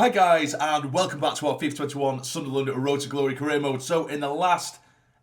Hi guys, and welcome back to our FIFA 21 Sunderland Road to Glory career mode. So in the last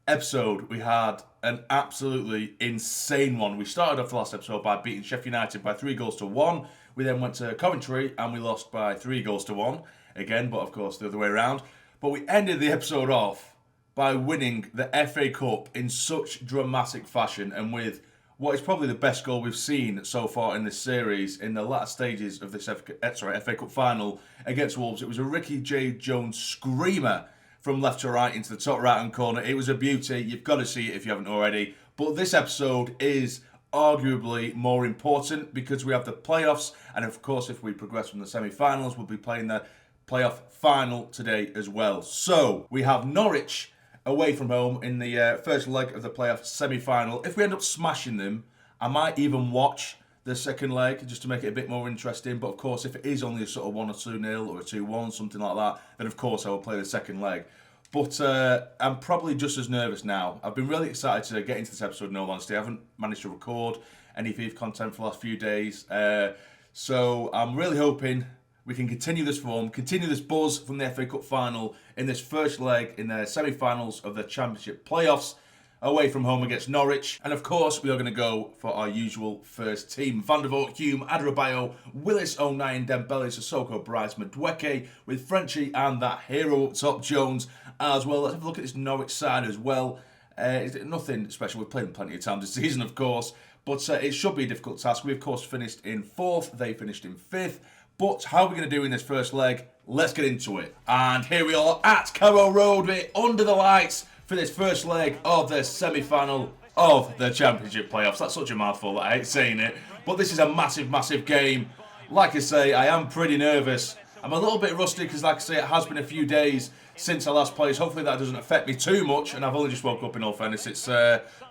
episode, we had an absolutely insane one. We started off the last episode by beating Sheffield United by 3-1. We then went to Coventry and we lost by 3-1 again, but of course the other way around. But we ended the episode off by winning the FA Cup in such dramatic fashion and with what is probably the best goal we've seen so far in this series in the latter stages of this FA Cup final against Wolves. It was a Ricky J. Jones screamer from left to right into the top right-hand corner. It was a beauty. You've got to see it if you haven't already. But this episode is arguably more important because we have the playoffs. And of course, if we progress from the semi-finals, we'll be playing the playoff final today as well. So we have Norwich away from home in the first leg of the playoff semi-final. If we end up smashing them, I might even watch the second leg just to make it a bit more interesting. But of course, if it is only a sort of 1 or 2-0 or a 2-1, something like that, then of course I will play the second leg. But I'm probably just as nervous now. I've been really excited to get into this episode, in all honesty. I haven't managed to record any FIFA content for the last few days. So I'm really hoping we can continue this form, continue this buzz from the FA Cup final in this first leg in the semi-finals of the Championship playoffs away from home against Norwich. And of course, we are going to go for our usual first team. Van der Voort, Hume, Adebayo, Willis, O'Nien, Dembele, Sissoko, Bryce, Madueke, with Frenchie and that hero up top, Jones, as well. Let's have a look at this Norwich side as well. Nothing special. We've played them plenty of times this season, of course. But it should be a difficult task. We, of course, finished in 4th. They finished in 5th. But how are we going to do in this first leg? Let's get into it. And here we are at Carrow Road. We're under the lights for this first leg of the semi-final of the Championship playoffs. That's such a mouthful that I hate saying it. But this is a massive, massive game. Like I say, I am pretty nervous. I'm a little bit rusty because, like I say, it has been a few days since I last played. Hopefully that doesn't affect me too much. And I've only just woke up, in all fairness. It's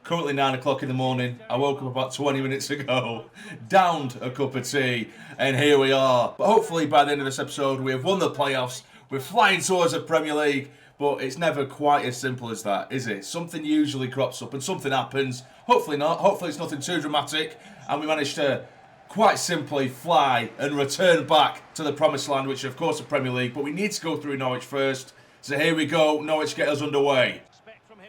currently 9 o'clock in the morning. I woke up about 20 minutes ago, downed a cup of tea, and here we are. But hopefully by the end of this episode, we have won the playoffs. We're flying towards the Premier League. But it's never quite as simple as that, is it? Something usually crops up and something happens. Hopefully not. Hopefully it's nothing too dramatic. And we managed to quite simply fly and return back to the promised land, which is, of course, the Premier League. But we need to go through Norwich first. So here we go. Norwich get us underway.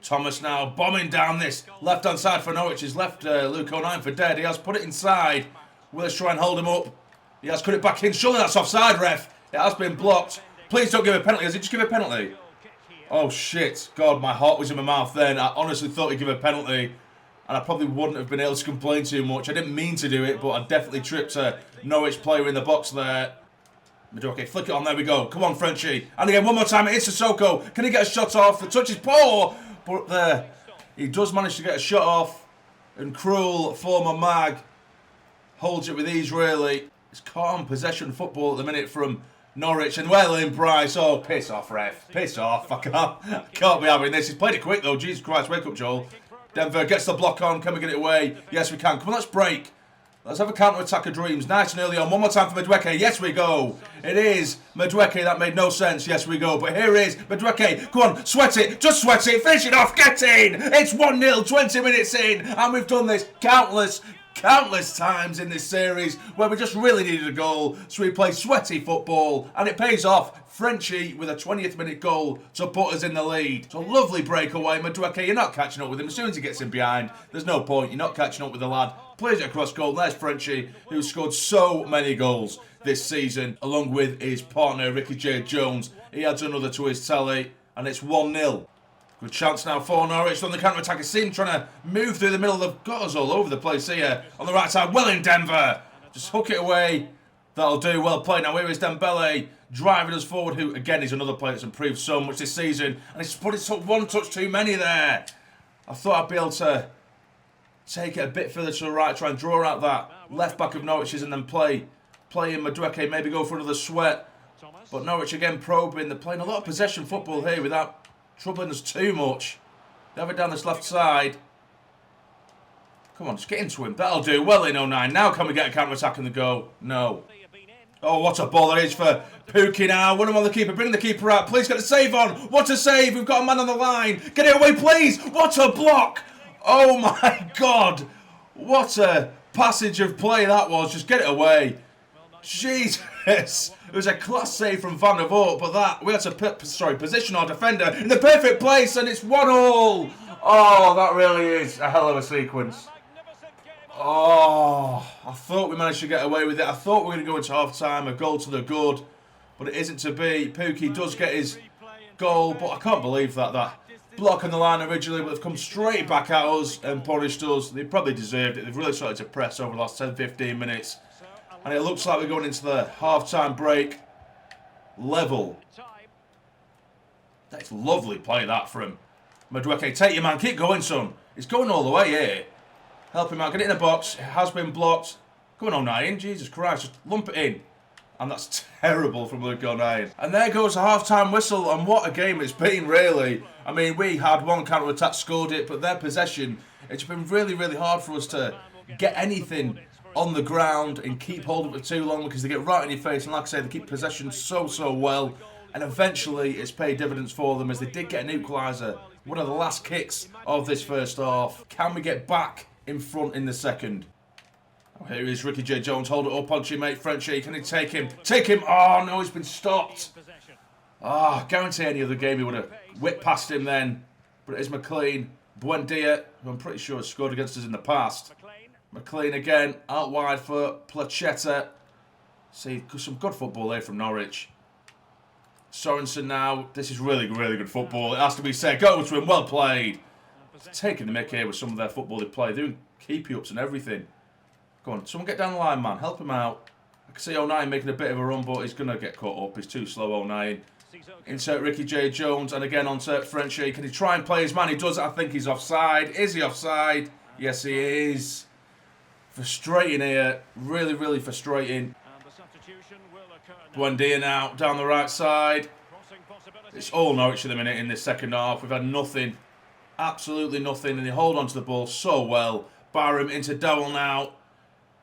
Thomas now bombing down this left-hand side for Norwich. He's left Luke O'Nien for dead. He has put it inside. Willis try and hold him up. He has cut it back in. Surely that's offside, ref. It has been blocked. Please don't give a penalty. Has he just given a penalty? Oh, shit. God, my heart was in my mouth then. I honestly thought he'd give a penalty. And I probably wouldn't have been able to complain too much. I didn't mean to do it, but I definitely tripped a Norwich player in the box there. Madueke, flick it on. There we go. Come on, Frenchie. And again, one more time. It's Sissoko. Can he get a shot off? The touch is poor. But there, he does manage to get a shot off. And cruel former mag holds it with ease, really. It's calm possession football at the minute from Norwich. And well in Bryce. Oh, piss off, ref. Piss off. I can't be having this. He's played it quick, though. Jesus Christ. Wake up, Joel. Denver gets the block on. Can we get it away? Yes, we can. Come on, let's break. Let's have a counter-attack of dreams. Nice and early on. One more time for Madueke. Yes, we go. It is Madueke. That made no sense. Yes, we go. But here is Madueke. Come on, sweat it. Just sweat it. Finish it off. Get in. It's 1-0, 20 minutes in. And we've done this countless times in this series where we just really needed a goal. So we play sweaty football. And it pays off. Frenchie with a 20th minute goal to put us in the lead. It's a lovely breakaway. Madueke, you're not catching up with him. As soon as he gets in behind, there's no point. You're not catching up with the lad. Plays it across goal. There's Frenchie, who scored so many goals this season, along with his partner, Ricky J. Jones. He adds another to his tally, and it's 1-0. Good chance now for Norwich on the counter-attack. It's seen trying to move through the middle. They've got us all over the place here. On the right side, well in Denver. Just hook it away. That'll do. Well played. Now here is Dembele driving us forward, who, again, is another player that's improved so much this season. And he's put his one touch too many there. I thought I'd be able to take it a bit further to the right, try and draw out that left back of Norwich's and then play in Madueke, maybe go for another sweat. But Norwich again probing. They're playing a lot of possession football here without troubling us too much. They have it down this left side. Come on, just get into him. That'll do. Well in 09. Now can we get a counter-attack in the goal? No. Oh, what a ball that is for Pookie now. One on the keeper. Bring the keeper out. Please get the save on. What a save. We've got a man on the line. Get it away, please. What a block. Oh, my God. What a passage of play that was. Just get it away. Jeez. this. It was a class save from Van der Voort, but that, we had to position our defender in the perfect place, and it's 1-1. Oh, that really is a hell of a sequence. Oh, I thought we managed to get away with it. I thought we were going to go into half-time, a goal to the good, but it isn't to be. Pookie does get his goal, but I can't believe that block on the line originally would have come straight back at us and punished us. They probably deserved it. They've really started to press over the last 10-15 minutes. And it looks like we're going into the half-time break level. That's lovely play, that, from Madueke. Take your man. Keep going, son. It's going all the way here. Help him out. Get it in the box. It has been blocked. Go on, O'Nien. Jesus Christ. Just lump it in. And that's terrible from Luke O'Nien. And there goes a half-time whistle. And what a game it's been, really. I mean, we had one counter-attack, scored it. But their possession, it's been really, really hard for us to get anything on the ground and keep hold of it too long, because they get right in your face. And like I say, they keep possession so well. And eventually, it's paid dividends for them, as they did get an equaliser. One of the last kicks of this first half. Can we get back in front in the second? Oh, here is Ricky J. Jones. Hold it up on your mate Frenchie. Can he take him? Take him! Oh, no, he's been stopped. Ah, guarantee any other game he would have whipped past him then. But it is McLean. Buendia, who I'm pretty sure has scored against us in the past. McLean again, out wide for Placheta. See, some good football there from Norwich. Sorensen now. This is really, really good football. It has to be said. Go to him. Well played. Taking the mick here with some of their football they play. Doing keepy-ups and everything. Go on. Someone get down the line, man. Help him out. I can see O'Nien making a bit of a run, but he's going to get caught up. He's too slow, O'Nien. Insert Ricky J. Jones. And again onto Frenchie. Can he try and play his man? He does. I think he's offside. Is he offside? Yes, he is. Frustrating here. Really, really frustrating. Buendia now down the right side. It's all Norwich at the minute in this second half. We've had nothing. Absolutely nothing. And they hold on to the ball so well. Barham into Dowell now.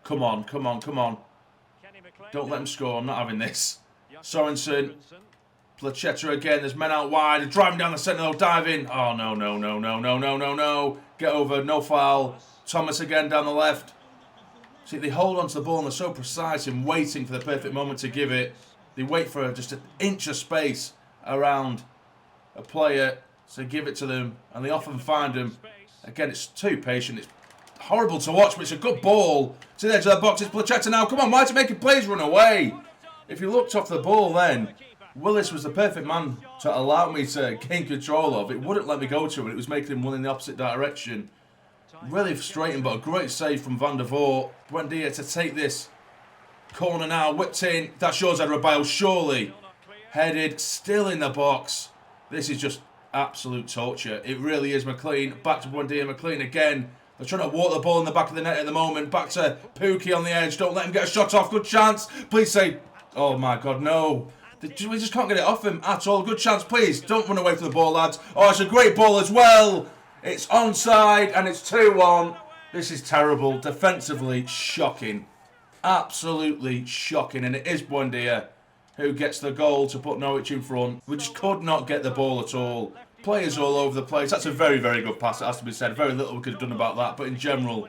Come on, come on, come on. Don't let him score. I'm not having this. Sorensen. Placheta again. There's men out wide. They're driving down the centre. They'll dive in. Oh, no, no, no, no, no, no, no, no. Get over. No foul. Thomas again down the left. See, they hold on to the ball and they're so precise in waiting for the perfect moment to give it. They wait for just an inch of space around a player to give it to them, and they often find them. Again, it's too patient. It's horrible to watch, but it's a good ball. To the edge of the box, it's Placheta now. Come on, why is it making players run away? If you looked off the ball then, Willis was the perfect man to allow me to gain control of. It wouldn't let me go to it. It was making him run in the opposite direction. Really frustrating, but a great save from Van der Voort. Buendia to take this corner now. Whipped in. That's yours, Adebayo. Surely. Headed. Still in the box. This is just absolute torture. It really is. McLean. Back to Buendia. McLean again. They're trying to walk the ball in the back of the net at the moment. Back to Pookie on the edge. Don't let him get a shot off. Good chance. Please say... Oh, my God, no. We just can't get it off him at all. Good chance, please. Don't run away from the ball, lads. Oh, it's a great ball as well. It's onside and it's 2-1. This is terrible. Defensively, shocking. Absolutely shocking. And it is Buendia who gets the goal to put Norwich in front. We just could not get the ball at all. Players all over the place. That's a very, very good pass, it has to be said. Very little we could have done about that. But in general,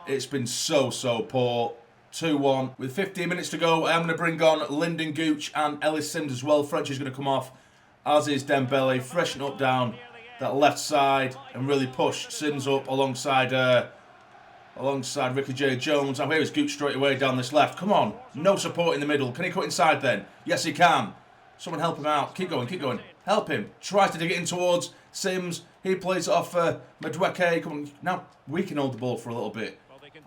it's been so poor. 2-1. With 15 minutes to go, I'm going to bring on Lyndon Gooch and Ellis Sims as well. French is going to come off, as is Dembele. Freshen up down that left side and really push Sims up alongside Ricky J. Jones. Now here is Gooch straight away down this left. Come on. No support in the middle. Can he cut inside then? Yes, he can. Someone help him out. Keep going, keep going. Help him. Tries to dig it in towards Sims. He plays it off Madueke. Come on. Now we can hold the ball for a little bit.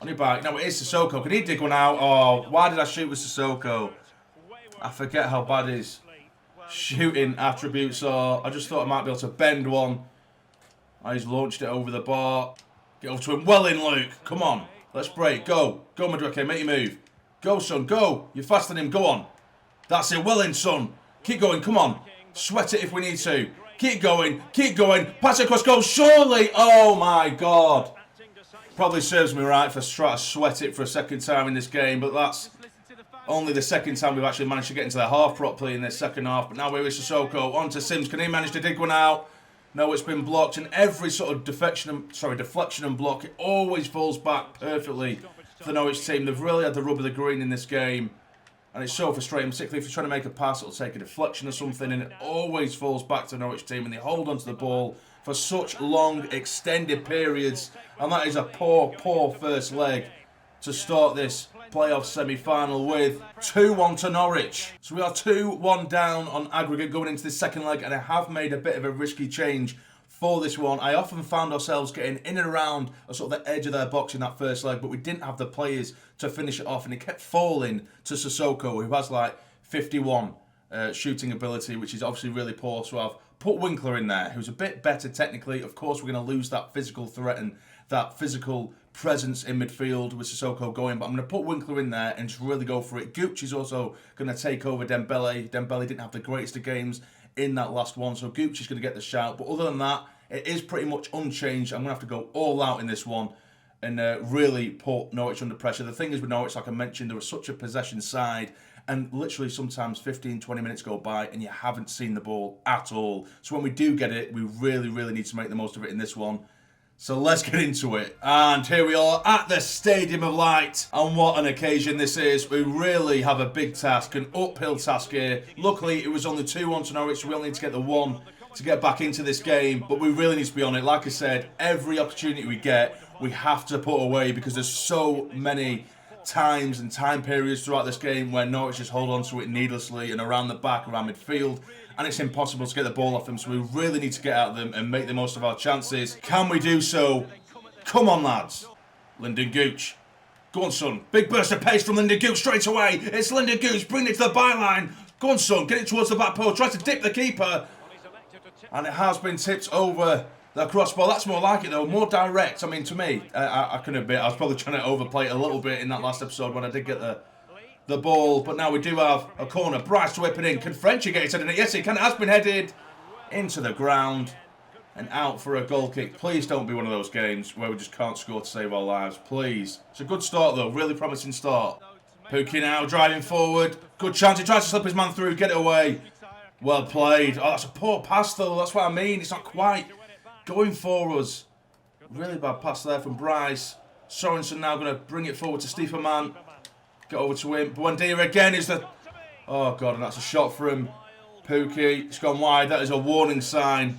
On your back. Now it is Sissoko. Can he dig one out? Oh, why did I shoot with Sissoko? I forget how bad his shooting attributes are. I just thought I might be able to bend one. He's launched it over the bar. Get over to him. Well in, Luke. Come on. Let's break. Go. Go, Madueke. Make your move. Go, son. Go. You're faster than him. Go on. That's it. Well in, son. Keep going. Come on. Sweat it if we need to. Keep going. Keep going. Pass it across goal. Surely. Oh, my God. Probably serves me right for trying to sweat it for a second time in this game, but that's only the second time we've actually managed to get into the half properly in this second half. But now we're with Sissoko. On to Sims. Can he manage to dig one out? No, it's been blocked. And every sort of deflection and block, it always falls back perfectly for the Norwich team. They've really had the rub of the green in this game. And it's so frustrating, particularly if you're trying to make a pass, it'll take a deflection or something, and it always falls back to the Norwich team, and they hold onto the ball for such long, extended periods. And that is a poor, poor first leg to start this playoff semi-final with. 2-1 to Norwich. So we are 2-1 down on aggregate going into this second leg, and I have made a bit of a risky change for this one. I often found ourselves getting in and around a sort of the edge of their box in that first leg, but we didn't have the players to finish it off, and it kept falling to Sissoko, who has like 51 shooting ability, which is obviously really poor. So I've put Winkler in there, who's a bit better technically. Of course, we're going to lose that physical threat and that physical presence in midfield with Sissoko going, but I'm going to put Winkler in there and just really go for it. Gooch is also going to take over Dembele. Dembele didn't have the greatest of games in that last one, so Gooch is going to get the shout. But other than that, it is pretty much unchanged. I'm going to have to go all out in this one and really put Norwich under pressure. The thing is with Norwich, like I mentioned, they were such a possession side, and literally sometimes 15, 20 minutes go by and you haven't seen the ball at all. So when we do get it, we really, really need to make the most of it in this one. So let's get into it. And here we are at the Stadium of Light. And what an occasion this is. We really have a big task, an uphill task here. Luckily, it was only 2-1 to Norwich, so we only need to get the one to get back into this game. But we really need to be on it. Like I said, every opportunity we get, we have to put away, because there's so many times and time periods throughout this game where Norwich just hold on to it needlessly and around the back, around midfield, and it's impossible to get the ball off them. So we really need to get at them and make the most of our chances. Can we do so? Come on, lads. Lyndon Gooch. Go on, son. Big burst of pace from Lyndon Gooch straight away. It's Lyndon Gooch bringing it to the byline. Go on, son. Get it towards the back post. Tries to dip the keeper. And it has been tipped over the crossbar. That's more like it, though. More direct. I mean, to me, I can admit, I was probably trying to overplay it a little bit in that last episode when I did get the ball. But now we do have a corner. Bryce to whip it in. Can Fletcher get it in it? Yes, he can. It has been headed into the ground and out for a goal kick. Please don't be one of those games where we just can't score to save our lives. Please. It's a good start, though. Really promising start. Pookie now driving forward. Good chance. He tries to slip his man through. Get it away. Well played. Oh, that's a poor pass, though. That's what I mean. It's not quite going for us. Really bad pass there from Bryce. Sorensen now going to bring it forward to Stiepermann. Get over to him. Buendia again is the... Oh, God, and that's a shot for him. Pookie. It's gone wide. That is a warning sign.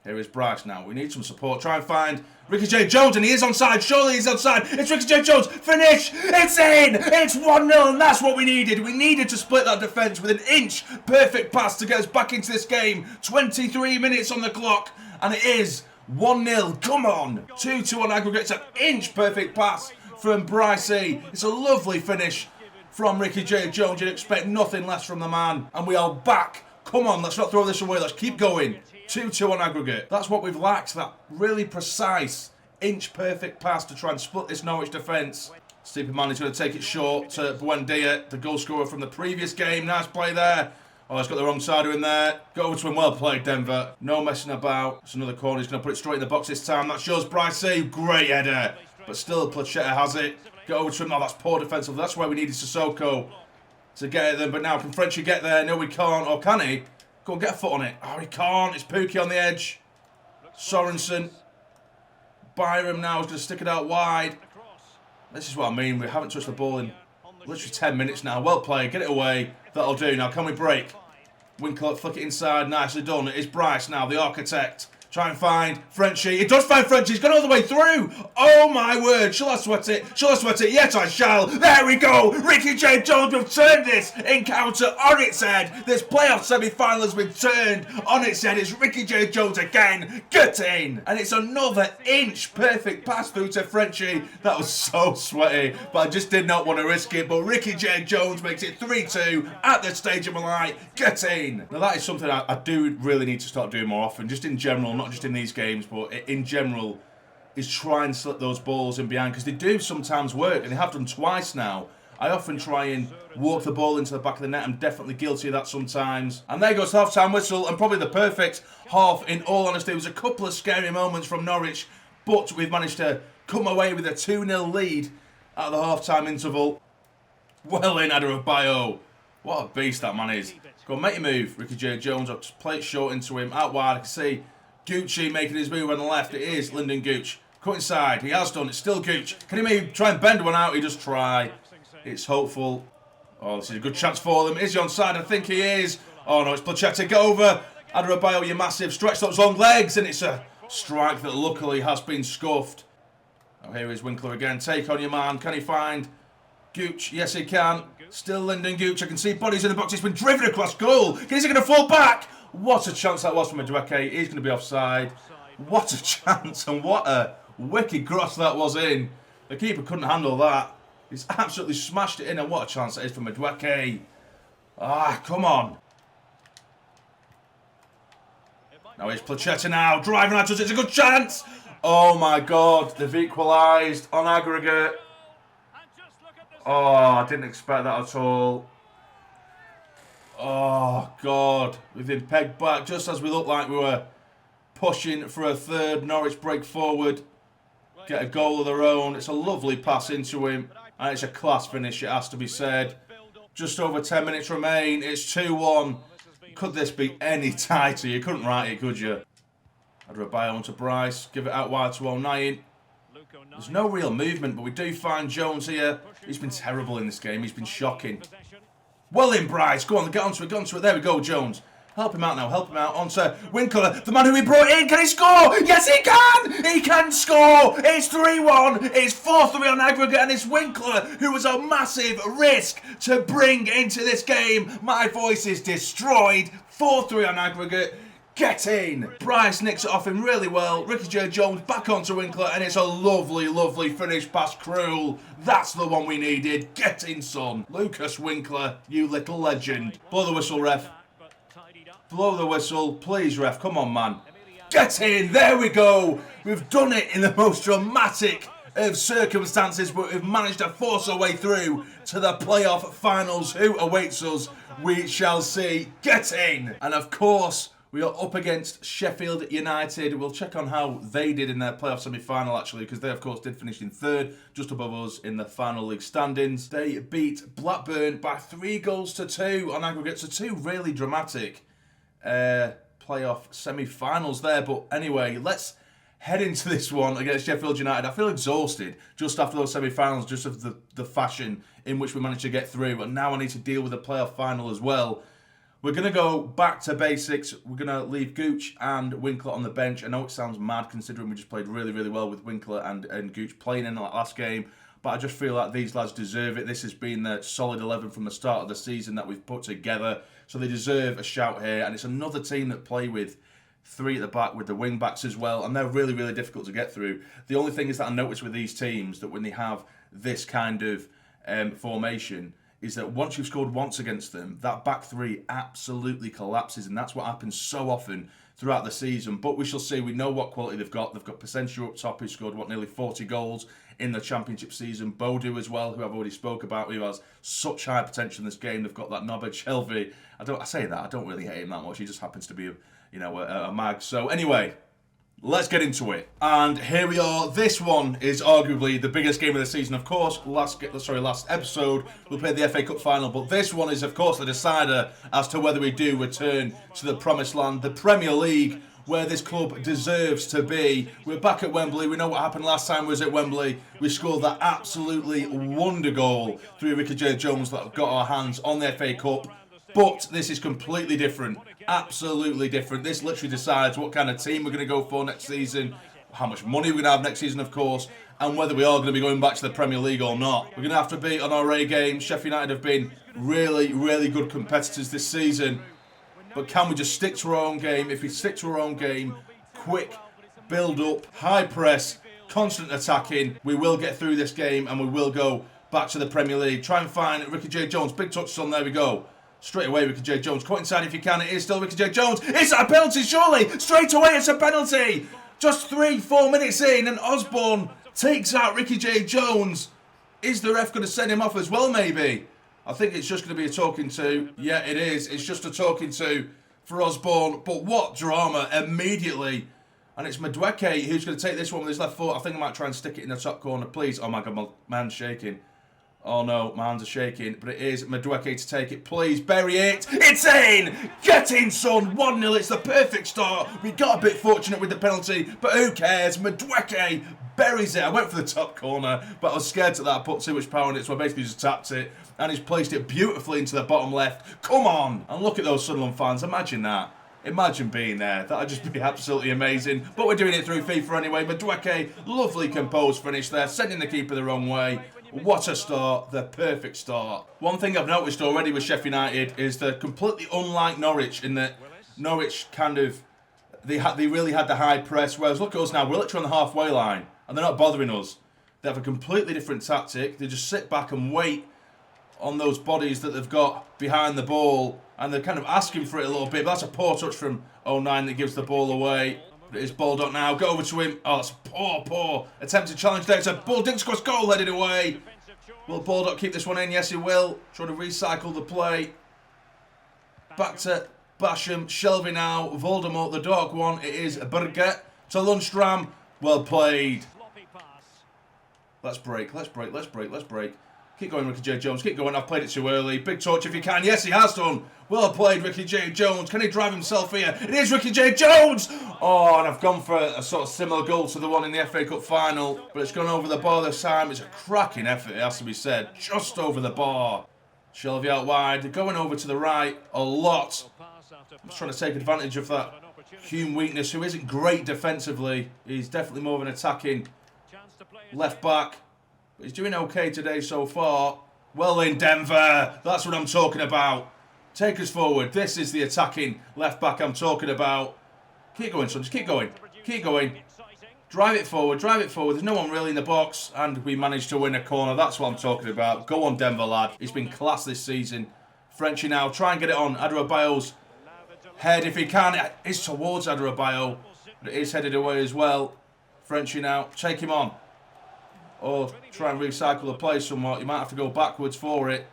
Here is Bryce now. We need some support. Try and find Ricky J. Jones, and he is onside. Surely he's onside. It's Ricky J. Jones. Finish. It's in. It's 1-0, and that's what we needed. We needed to split that defence with an inch perfect pass to get us back into this game. 23 minutes on the clock, and it is 1-0. Come on. 2-2 on aggregate. It's an inch perfect pass from Bryce. It's a lovely finish from Ricky J. Jones. You'd expect nothing less from the man, and we are back. Come on, let's not throw this away. Let's keep going. 2-2 on aggregate. That's what we've lacked, that really precise, inch-perfect pass to try and split this Norwich defence. Stiepermann is going to take it short to Buendia, the goal scorer from the previous game. Nice play there. Oh, he's got the wrong sider in there. Go over to him. Well played, Denver. No messing about. It's another corner. He's going to put it straight in the box this time. That's yours, Bryce. Great header. But still, Plachetta has it. Go over to him. Oh, that's poor defensive. That's why we needed Sissoko to get at them. But now, can Frenchie get there? No, we can't. Or can he? Go on, get a foot on it. Oh, he can't. It's Pookie on the edge. Sorensen. Byram now is going to stick it out wide. This is what I mean. We haven't touched the ball in literally 10 minutes now. Well played. Get it away. That'll do. Now, can we break? Winkler, flick it inside. Nicely done. It is Bryce now, the architect. Try and find Frenchie. It does find Frenchie. He's gone all the way through. Oh, my word. Shall I sweat it? Shall I sweat it? Yes, I shall. There we go. Ricky J. Jones have turned this encounter on its head. This playoff semi-final has been turned on its head. It's Ricky J. Jones again. Get in. And it's another inch perfect pass through to Frenchie. That was so sweaty, but I just did not want to risk it. But Ricky J. Jones makes it 3-2 at the Stadium of Light. Get in. Now, that is something I do really need to start doing more often, just in general. Not just in these games, but in general, is try and slip those balls in behind, because they do sometimes work, and they have done twice now. I often try and walk the ball into the back of the net. I'm definitely guilty of that sometimes. And there goes the half-time whistle, and probably the perfect half, in all honesty. There was a couple of scary moments from Norwich, but we've managed to come away with a 2-0 lead at the half-time interval. Well in, Adebayo. What a beast that man is. Go on, make your move, Ricky J. Jones. I'll just play it short into him. Out wide, I can see Gucci making his move on the left. It is Lyndon Gooch. Cut inside. He has done. It's still Gooch. Can he maybe try and bend one out? He does try. It's hopeful. Oh, this is a good chance for them. Is he onside? I think he is. Oh no, it's Placheta. Get over. Adebayo, you massive. Stretch those long legs. And it's a strike that luckily has been scuffed. Oh, here is Winkler again. Take on your man. Can he find Gooch? Yes, he can. Still Lyndon Gooch. I can see bodies in the box. He's been driven across goal. Is he going to fall back? What a chance that was from Madueke. He's going to be offside. What a chance. And what a wicked cross that was in. The keeper couldn't handle that. He's absolutely smashed it in. And what a chance that is for Madueke. Ah, come on. Now it's Placheta now. Driving at us. It's a good chance. Oh my God. They've equalised on aggregate. Oh, I didn't expect that at all. Oh, God. We've been pegged back just as we looked like we were pushing for a third. Norwich break forward. Get a goal of their own. It's a lovely pass into him. And it's a class finish, it has to be said. Just over 10 minutes remain. It's 2-1. Could this be any tighter? You couldn't write it, could you? Adebayo onto Bryce. Give it out wide to O'Nien. There's no real movement, but we do find Jones here. He's been terrible in this game. He's been shocking. Well in, Bryce. Go on, get onto it, get onto it. There we go, Jones. Help him out now, help him out. Onto Winkler, the man who we brought in. Can he score? Yes, he can! He can score! It's 3-1. It's 4-3 on aggregate, and it's Winkler who was a massive risk to bring into this game. My voice is destroyed. 4-3 on aggregate. Get in! Bryce nicks it off him really well. Ricky J. Jones back onto Winkler, and it's a lovely, lovely finish past Krul. That's the one we needed. Get in, son. Lucas Winkler, you little legend. Blow the whistle, ref. Blow the whistle. Please, ref. Come on, man. Get in! There we go! We've done it in the most dramatic of circumstances, but we've managed to force our way through to the playoff finals. Who awaits us? We shall see. Get in! And of course, we are up against Sheffield United. We'll check on how they did in their playoff semi-final, actually, because they, of course, did finish in third, just above us in the final league standings. They beat Blackburn by 3-2 on aggregate, so 2 really dramatic playoff semi-finals there. But anyway, let's head into this one against Sheffield United. I feel exhausted just after those semi-finals, just of the fashion in which we managed to get through. And now I need to deal with the playoff final as well. We're going to go back to basics. We're going to leave Gooch and Winkler on the bench. I know it sounds mad considering we just played really, really well with Winkler and Gooch playing in that last game. But I just feel like these lads deserve it. This has been the solid 11 from the start of the season that we've put together. So they deserve a shout here. And it's another team that play with 3 at the back with the wing backs as well. And they're really, really difficult to get through. The only thing is that I notice with these teams that when they have this kind of formation, is that once you've scored once against them, that back 3 absolutely collapses. And that's what happens so often throughout the season. But we shall see. We know what quality they've got. They've got Pacencio up top, who scored, nearly 40 goals in the Championship season. Bodu as well, who I've already spoke about, who has such high potential in this game. They've got that knobhead Shelby. I say that, I don't really hate him that much. He just happens to be a mag. So anyway, let's get into it. And here we are. This one is arguably the biggest game of the season. Of course, last episode, we played the FA Cup final. But this one is, of course, the decider as to whether we do return to the promised land, the Premier League, where this club deserves to be. We're back at Wembley. We know what happened last time we was at Wembley. We scored that absolutely wonder goal through Ricky J. Jones that got our hands on the FA Cup. But this is completely different. Absolutely different. This literally decides what kind of team we're going to go for next season, how much money we're going to have next season, of course, and whether we are going to be going back to the Premier League or not. We're going to have to be on our A game. Sheffield United have been really, really good competitors this season. But can we just stick to our own game? If we stick to our own game, quick build up, high press, constant attacking, we will get through this game and we will go back to the Premier League. Try and find Ricky J. Jones. Big touch on, there we go. Straight away, Ricky J. Jones. Cut inside if you can. It is still Ricky J. Jones. It's a penalty, surely. Straight away, it's a penalty. Just 3-4 minutes in, and Osborne takes out Ricky J. Jones. Is the ref going to send him off as well, maybe? I think it's just going to be a talking to. Yeah, it is. It's just a talking to for Osborne. But what drama immediately. And it's Madueke who's going to take this one with his left foot. I think I might try and stick it in the top corner, please. Oh, my God, my man's shaking. Oh no, my hands are shaking, but it is Madueke to take it. Please bury it. It's in! Get in, son! 1-0, it's the perfect start. We got a bit fortunate with the penalty, but who cares? Madueke buries it. I went for the top corner, but I was scared to that. I put too much power on it, so I basically just tapped it. And he's placed it beautifully into the bottom left. Come on! And look at those Sunderland fans. Imagine that. Imagine being there. That would just be absolutely amazing. But we're doing it through FIFA anyway. Madueke, lovely composed finish there, sending the keeper the wrong way. What a start. The perfect start. One thing I've noticed already with Sheffield United is they're completely unlike Norwich in that Norwich kind of, they really had the high press, whereas look at us now, we're literally on the halfway line and they're not bothering us. They have a completely different tactic. They just sit back and wait on those bodies that they've got behind the ball, and they're kind of asking for it a little bit. But that's a poor touch from 09 that gives the ball away. But it is Baldock now. Go over to him. Oh, that's a poor attempt to challenge there. It's a ball. Didn't score, goal headed away. Will Baldock keep this one in? Yes, he will. Trying to recycle the play. Back to Basham. Shelby now. Voldemort, the dark one. It is Berger to Lundstram. Well played. Let's break. Let's break. Let's break. Let's break. Keep going, Ricky J. Jones. Keep going. I've played it too early. Big touch if you can. Yes, he has done. Well played, Ricky J. Jones. Can he drive himself here? It is Ricky J. Jones! Oh, and I've gone for a sort of similar goal to the one in the FA Cup final. But it's gone over the bar this time. It's a cracking effort, it has to be said. Just over the bar. Shelby out wide. They're going over to the right a lot. I'm just trying to take advantage of that Hume weakness, who isn't great defensively. He's definitely more of an attacking left back. But he's doing okay today so far. Well in, Denver. That's what I'm talking about. Take us forward. This is the attacking left back I'm talking about. Keep going, son. Just keep going. Keep going. Drive it forward. Drive it forward. There's no one really in the box. And we managed to win a corner. That's what I'm talking about. Go on, Denver, lad. He's been class this season. Frenchie now. Try and get it on. Adebayo's head if he can. It is towards Adebayo. But it is headed away as well. Frenchie now. Take him on. Or try and recycle the play somewhat. You might have to go backwards for it.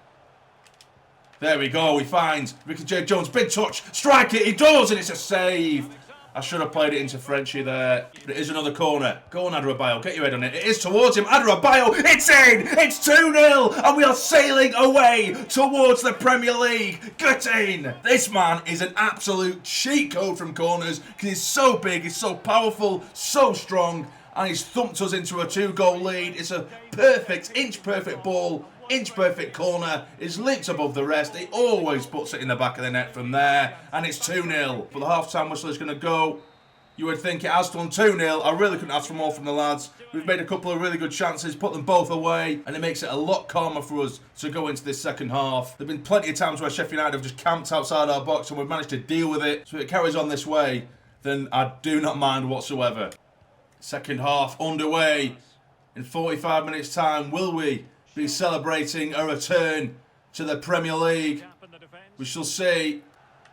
There we go. He finds Ricky J. Jones. Big touch. Strike it. He does. And it's a save. I should have played it into Frenchie there. But it is another corner. Go on, Adebayo. Get your head on it. It is towards him. Adebayo. It's in. It's 2-0. And we are sailing away towards the Premier League. Get in. This man is an absolute cheat code from corners. Because he's so big. He's so powerful. So strong. And he's thumped us into a 2-goal lead. It's a perfect, inch-perfect ball, inch-perfect corner. It's leaped above the rest. He always puts it in the back of the net from there. And it's 2-0. But the half-time whistle is going to go. You would think it has done 2-0. I really couldn't ask for more from the lads. We've made a couple of really good chances, put them both away. And it makes it a lot calmer for us to go into this second half. There have been plenty of times where Sheffield United have just camped outside our box and we've managed to deal with it. So if it carries on this way, then I do not mind whatsoever. Second half underway. In 45 minutes' time, will we be celebrating a return to the Premier League? We shall see.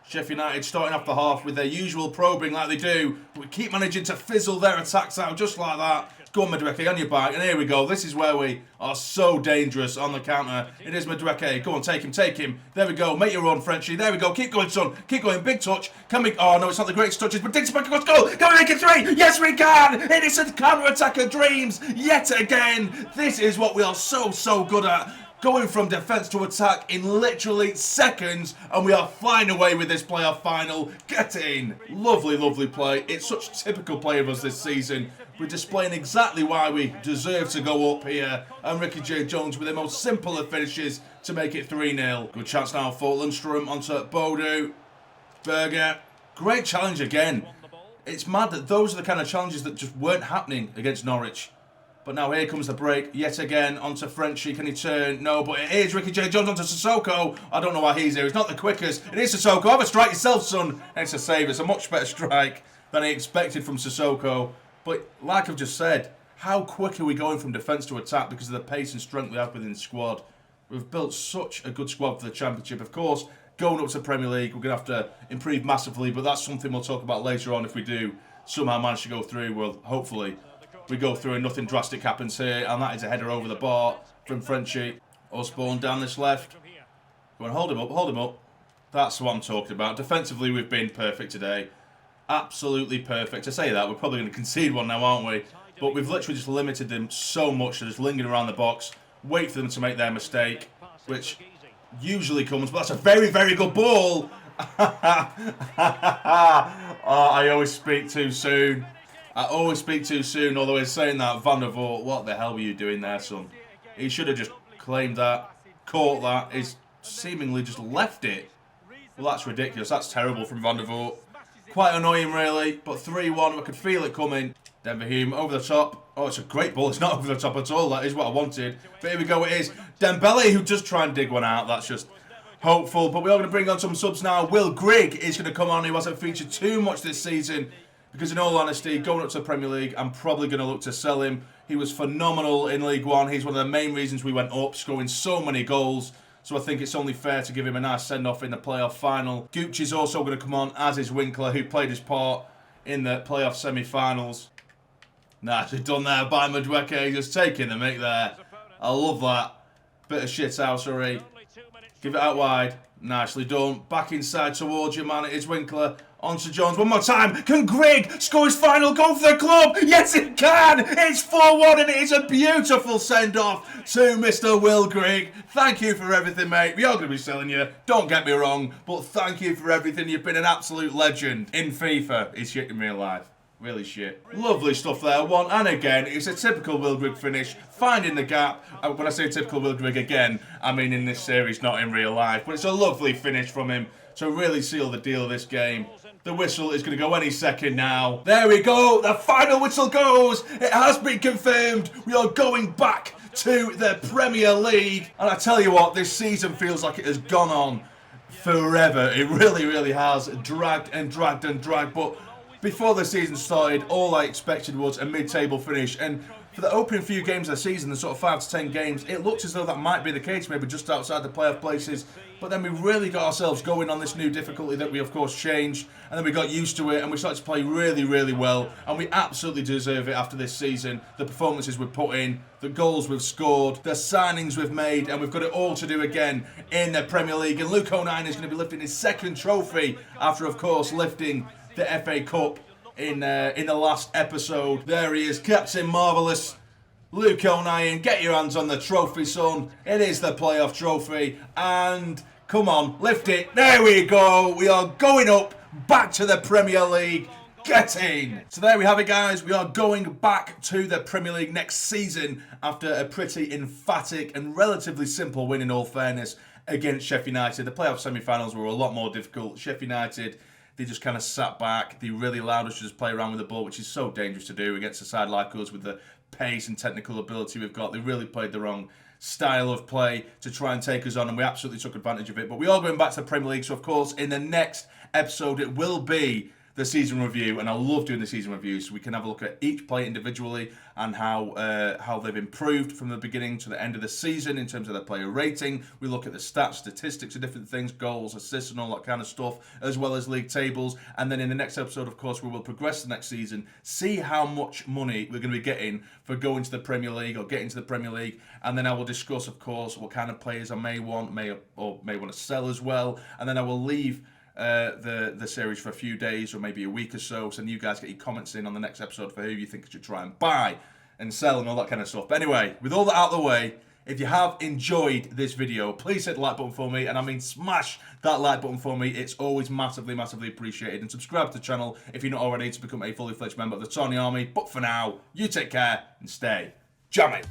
Sheffield United starting off the half with their usual probing like they do. But we keep managing to fizzle their attacks out just like that. Go on, Madueke, on your bike. And here we go. This is where we are so dangerous on the counter. It is Madueke. Go on, take him, take him. There we go. Make your own, Frenchie. There we go. Keep going, son. Keep going. Big touch. Can we... Oh, no, it's not the greatest touches. But Dixon back across goal. Can we make it 3? Yes, we can. It is a counter-attack of dreams. Yet again. This is what we are so good at. Going from defence to attack in literally seconds, and we are flying away with this playoff final. Get in. Lovely, lovely play. It's such typical play of us this season. We're displaying exactly why we deserve to go up here. And Ricky J. Jones with the most simple of finishes to make it 3-0. Good chance now for Lundstram onto Bodo. Berger. Great challenge again. It's mad that those are the kind of challenges that just weren't happening against Norwich. But now here comes the break, yet again, onto Frenchie. Can he turn? No, but it is Ricky J. Jones onto Sissoko. I don't know why he's here. He's not the quickest. It is Sissoko. Have a strike yourself, son. And it's a save. It's a much better strike than I expected from Sissoko. But like I've just said, how quick are we going from defence to attack because of the pace and strength we have within the squad? We've built such a good squad for the Championship. Of course, going up to the Premier League, we're going to have to improve massively. But that's something we'll talk about later on if we do somehow manage to go through. Well, hopefully we go through and nothing drastic happens here, and that is a header over the bar from Frenchie. Osborne down this left. Go on, hold him up, hold him up. That's what I'm talking about. Defensively, we've been perfect today. Absolutely perfect. To say that, we're probably going to concede one now, aren't we? But we've literally just limited them so much to just lingering around the box, wait for them to make their mistake, which usually comes, but that's a very, very good ball. Oh, I always speak too soon. I always speak too soon, although he's saying that. Van der Voort, what the hell were you doing there, son? He should have just claimed that, caught that. He's seemingly just left it. Well, that's ridiculous. That's terrible from Van der Voort. Quite annoying, really, but 3-1. I could feel it coming. Denver Hume over the top. Oh, it's a great ball. It's not over the top at all. That is what I wanted. But here we go. It is Dembele who does try and dig one out. That's just hopeful. But we are going to bring on some subs now. Will Grigg is going to come on. He hasn't featured too much this season because, in all honesty, going up to the Premier League, I'm probably going to look to sell him. He was phenomenal in League One. He's one of the main reasons we went up, scoring so many goals. So I think it's only fair to give him a nice send-off in the playoff final. Gooch is also going to come on, as is Winkler, who played his part in the playoff semi-finals. Nicely done there by Madueke, just taking the mick there. I love that. Bit of shithousery. Give it out wide. Nicely done. Back inside towards you, man. It is Winkler. On to Jones one more time. Can Grigg score his final goal for the club? Yes, it can. It's 4-1 and it is a beautiful send-off to Mr. Will Grigg. Thank you for everything, mate. We are going to be selling you. Don't get me wrong. But thank you for everything. You've been an absolute legend in FIFA. It's shit in real life. Really shit. Lovely stuff there. One and again. It's a typical Will Grigg finish. Finding the gap. When I say typical Will Grigg again, I mean in this series, not in real life. But it's a lovely finish from him to really seal the deal of this game. The whistle is going to go any second now. There we go. The final whistle goes. It has been confirmed. We are going back to the Premier League. And I tell you what, this season feels like it has gone on forever. It really, really has. Dragged and dragged and dragged. But before the season started, all I expected was a mid-table finish. And for the opening few games of the season, the sort of 5 to 10 games, it looked as though that might be the case, maybe just outside the playoff places. But then we really got ourselves going on this new difficulty that we, of course, changed. And then we got used to it, and we started to play really, really well. And we absolutely deserve it after this season. The performances we've put in, the goals we've scored, the signings we've made, and we've got it all to do again in the Premier League. And Luke O'Nien is going to be lifting his second trophy after, of course, lifting the FA Cup in the last episode. There he is, Captain Marvellous. Luke O'Nien, get your hands on the trophy, son. It is the playoff trophy. And come on, lift it. There we go. We are going up back to the Premier League. Get in. So there we have it, guys. We are going back to the Premier League next season after a pretty emphatic and relatively simple win, in all fairness, against Sheffield United. The playoff semi-finals were a lot more difficult. Sheffield United, they just kind of sat back. They really allowed us to just play around with the ball, which is so dangerous to do against a side like us with the pace and technical ability we've got. They really played the wrong style of play to try and take us on, and we absolutely took advantage of it. But we are going back to the Premier League, so of course in the next episode it will be the season review, and I love doing the season review, so we can have a look at each player individually and how they've improved from the beginning to the end of the season in terms of their player rating. We look at the stats, statistics of different things, goals, assists and all that kind of stuff, as well as league tables. And then in the next episode, of course, we will progress the next season, see how much money we're going to be getting for going to the Premier League or getting to the Premier League. And then I will discuss, of course, what kind of players I may want, may want to sell as well. And then I will leave the series for a few days or maybe a week or so then you guys get your comments in on the next episode for who you think I should try and buy and sell and all that kind of stuff. But anyway, with all that out of the way, if you have enjoyed this video, please hit the like button for me, and I mean smash that like button for me. It's always massively, massively appreciated. And subscribe to the channel if you're not already to become a fully fledged member of the Tony Army. But for now, you take care and stay jamming.